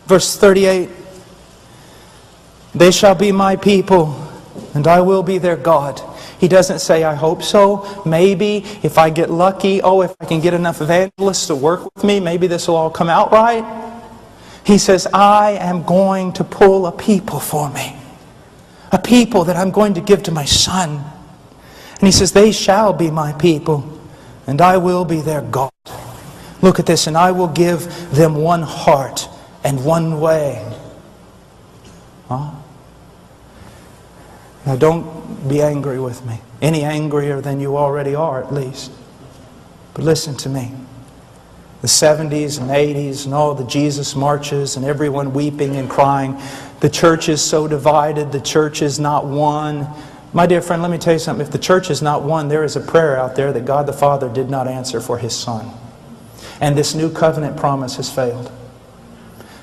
Verse 38, they shall be my people, and I will be their God. He doesn't say, I hope so, maybe, if I get lucky, if I can get enough evangelists to work with me, maybe this will all come out right. He says, I am going to pull a people for me. A people that I'm going to give to my Son. And He says, they shall be my people, and I will be their God. Look at this, and I will give them one heart and one way. Now don't be angry with me. Any angrier than you already are, at least. But listen to me. The 70s and 80s and all the Jesus marches and everyone weeping and crying. The church is so divided. The church is not one. My dear friend, let me tell you something. If the church is not one, there is a prayer out there that God the Father did not answer for His Son. And this new covenant promise has failed.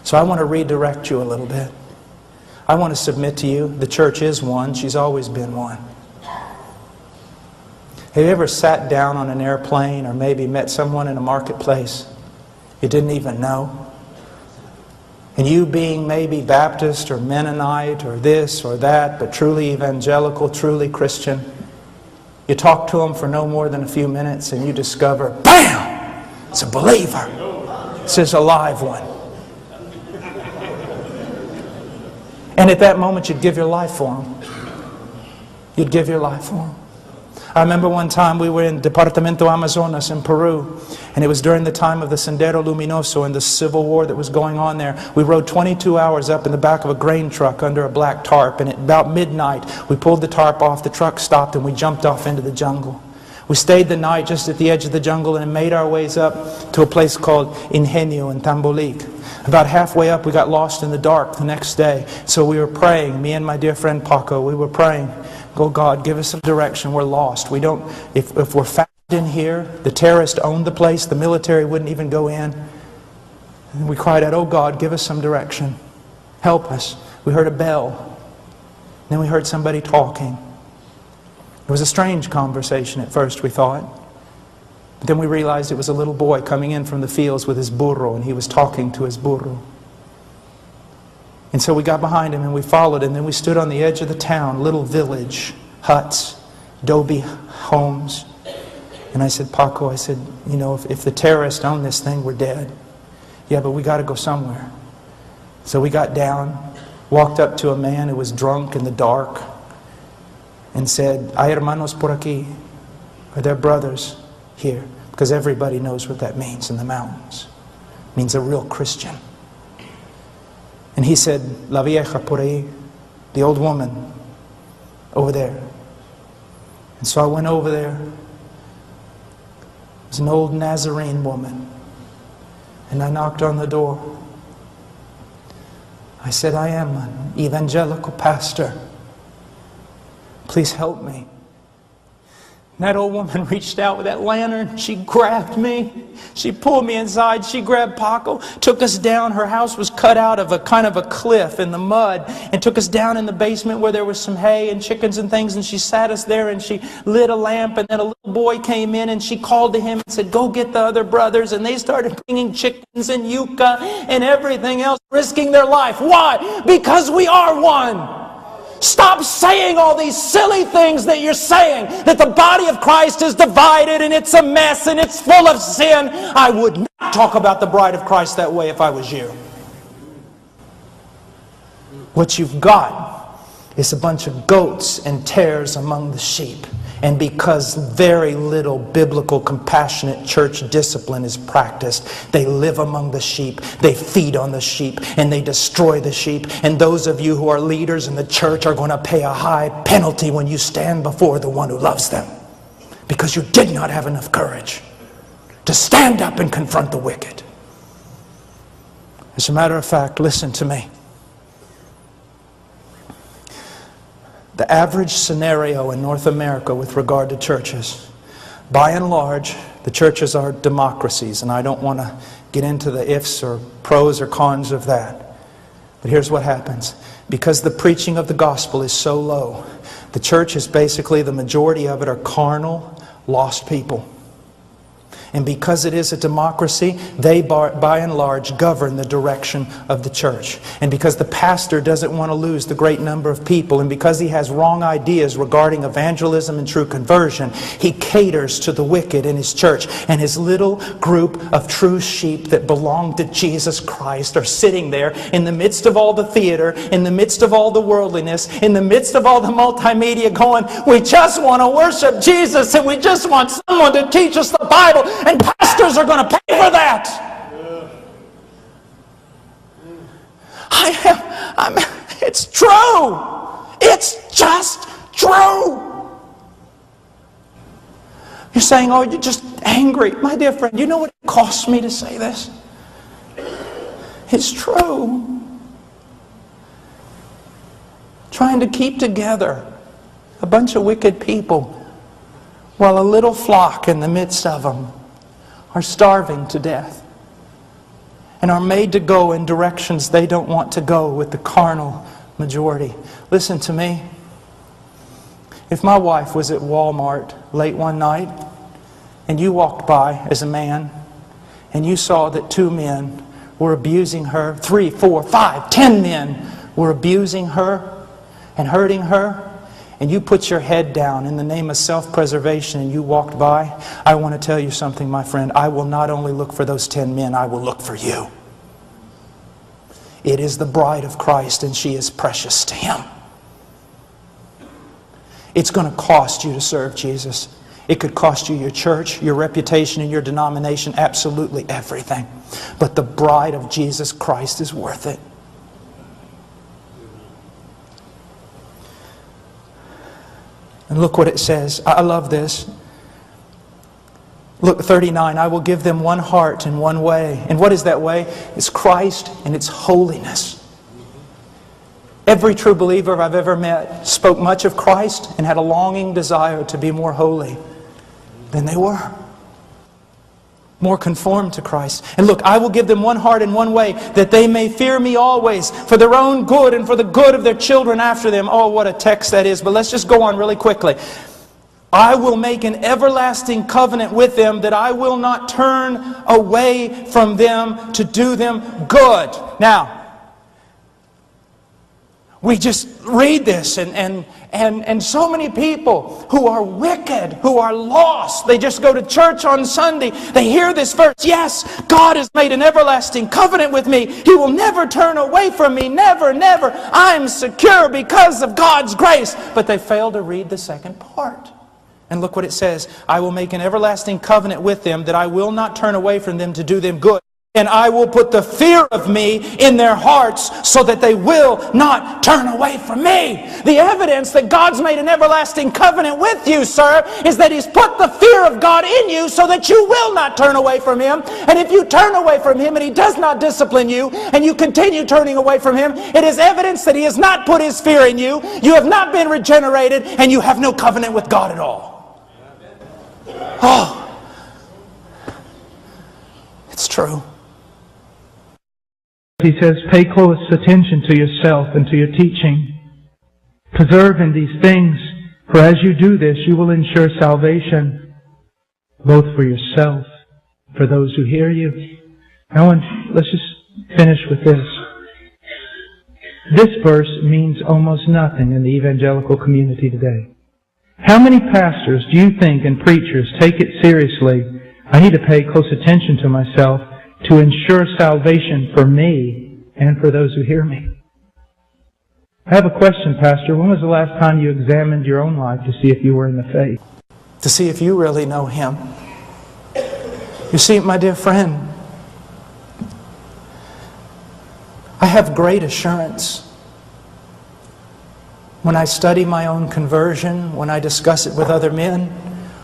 So I want to redirect you a little bit. I want to submit to you, the church is one. She's always been one. Have you ever sat down on an airplane or maybe met someone in a marketplace you didn't even know? And you being maybe Baptist or Mennonite or this or that, but truly evangelical, truly Christian, you talk to them for no more than a few minutes and you discover, BAM! It's a believer. It's a live one. And at that moment, you'd give your life for Him. You'd give your life for Him. I remember one time we were in Departamento Amazonas in Peru, and it was during the time of the Sendero Luminoso and the civil war that was going on there. We rode 22 hours up in the back of a grain truck under a black tarp, and at about midnight, we pulled the tarp off, the truck stopped, and we jumped off into the jungle. We stayed the night just at the edge of the jungle and made our ways up to a place called Ingenio in Tambolic. About halfway up, we got lost in the dark the next day. So we were praying, me and my dear friend Paco, we were praying, "Oh God, give us some direction. We're lost. We don't, if we're found in here, the terrorists owned the place, the military wouldn't even go in." And we cried out, "Oh God, give us some direction. Help us." We heard a bell. Then we heard somebody talking. It was a strange conversation at first, we thought. But then we realized it was a little boy coming in from the fields with his burro, and he was talking to his burro. And so we got behind him and we followed, and then we stood on the edge of the town, little village, huts, adobe homes. And I said, "Paco," I said, "you know, if the terrorists own this thing, we're dead." "Yeah, but we got to go somewhere." So we got down, walked up to a man who was drunk in the dark, and said, "Hay hermanos por aquí." Are there brothers here? Because everybody knows what that means in the mountains. It means a real Christian. And he said, "La vieja por ahí," the old woman over there. And so I went over there. It was an old Nazarene woman. And I knocked on the door. I said, "I am an evangelical pastor. Please help me." And that old woman reached out with that lantern. She grabbed me. She pulled me inside. She grabbed Paco, took us down. Her house was cut out of a kind of a cliff in the mud, and took us down in the basement where there was some hay and chickens and things. And she sat us there and she lit a lamp. And then a little boy came in and she called to him and said, "Go get the other brothers." And they started bringing chickens and yucca and everything else, risking their life. Why? Because we are one. Stop saying all these silly things that you're saying, that the body of Christ is divided and it's a mess and it's full of sin. I would not talk about the bride of Christ that way if I was you. What you've got is a bunch of goats and tares among the sheep. And because very little biblical, compassionate church discipline is practiced, they live among the sheep, they feed on the sheep, and they destroy the sheep. And those of you who are leaders in the church are going to pay a high penalty when you stand before the one who loves them. Because you did not have enough courage to stand up and confront the wicked. As a matter of fact, listen to me. The average scenario in North America with regard to churches, by and large, the churches are democracies, and I don't want to get into the ifs or pros or cons of that. But here's what happens. Because the preaching of the gospel is so low, the church is basically, the majority of it are carnal, lost people. And because it is a democracy, they by and large govern the direction of the church. And because the pastor doesn't want to lose the great number of people, and because he has wrong ideas regarding evangelism and true conversion, he caters to the wicked in his church. And his little group of true sheep that belong to Jesus Christ are sitting there in the midst of all the theater, in the midst of all the worldliness, in the midst of all the multimedia going, we just want to worship Jesus and we just want someone to teach us the Bible. And pastors are going to pay for that. It's true. It's just true. You're saying, oh, you're just angry. My dear friend, you know what it costs me to say this? It's true. Trying to keep together a bunch of wicked people while a little flock in the midst of them are starving to death and are made to go in directions they don't want to go with the carnal majority. Listen to me. If my wife was at Walmart late one night and you walked by as a man and you saw that 2 men were abusing her, 3, 4, 5, 10 men were abusing her and hurting her, and you put your head down in the name of self-preservation and you walked by, I want to tell you something, my friend. I will not only look for those 10 men, I will look for you. It is the bride of Christ and she is precious to Him. It's going to cost you to serve Jesus. It could cost you your church, your reputation, and your denomination, absolutely everything. But the bride of Jesus Christ is worth it. And look what it says. I love this. Look, 39, I will give them one heart and one way. And what is that way? It's Christ and it's holiness. Every true believer I've ever met spoke much of Christ and had a longing desire to be more holy than they were. More conformed to Christ. And look, I will give them one heart and one way, that they may fear me always, for their own good and for the good of their children after them. Oh, what a text that is. But let's just go on really quickly. I will make an everlasting covenant with them, that I will not turn away from them to do them good. Now, we just read this and so many people who are wicked, who are lost, they just go to church on Sunday, they hear this verse, yes, God has made an everlasting covenant with me. He will never turn away from me, never, never. I'm secure because of God's grace. But they fail to read the second part. And look what it says, I will make an everlasting covenant with them, that I will not turn away from them to do them good. And I will put the fear of me in their hearts so that they will not turn away from me. The evidence that God's made an everlasting covenant with you, sir, is that He's put the fear of God in you so that you will not turn away from Him. And if you turn away from Him and He does not discipline you, and you continue turning away from Him, it is evidence that He has not put His fear in you. You have not been regenerated, and you have no covenant with God at all. Oh, it's true. He says, pay close attention to yourself and to your teaching. Preserve in these things, for as you do this, you will ensure salvation, both for yourself, for those who hear you. Now, let's just finish with this. This verse means almost nothing in the evangelical community today. How many pastors do you think and preachers take it seriously? I need to pay close attention to myself to ensure salvation for me and for those who hear me. I have a question, Pastor. When was the last time you examined your own life to see if you were in the faith? To see if you really know Him. You see, my dear friend, I have great assurance when I study my own conversion, when I discuss it with other men,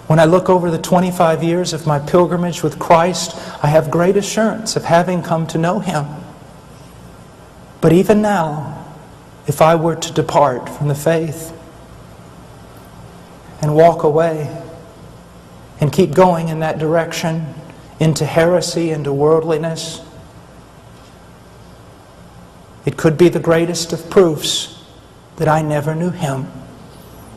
when I look over the 25 years of my pilgrimage with Christ, I have great assurance of having come to know Him. But even now, if I were to depart from the faith and walk away and keep going in that direction, into heresy, into worldliness, it could be the greatest of proofs that I never knew Him.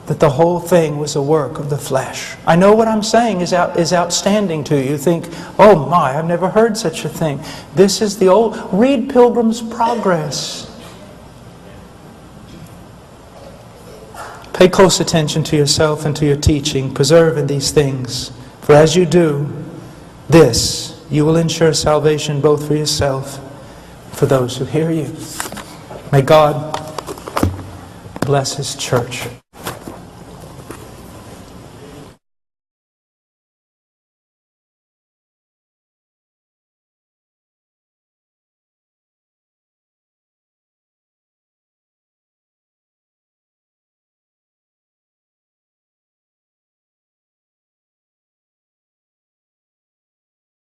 that the whole thing was a work of the flesh. I know what I'm saying is outstanding to you. You think, oh my, I've never heard such a thing. This is the old... Read Pilgrim's Progress. Pay close attention to yourself and to your teaching. Preserve in these things. For as you do this, you will ensure salvation both for yourself and for those who hear you. May God bless His church.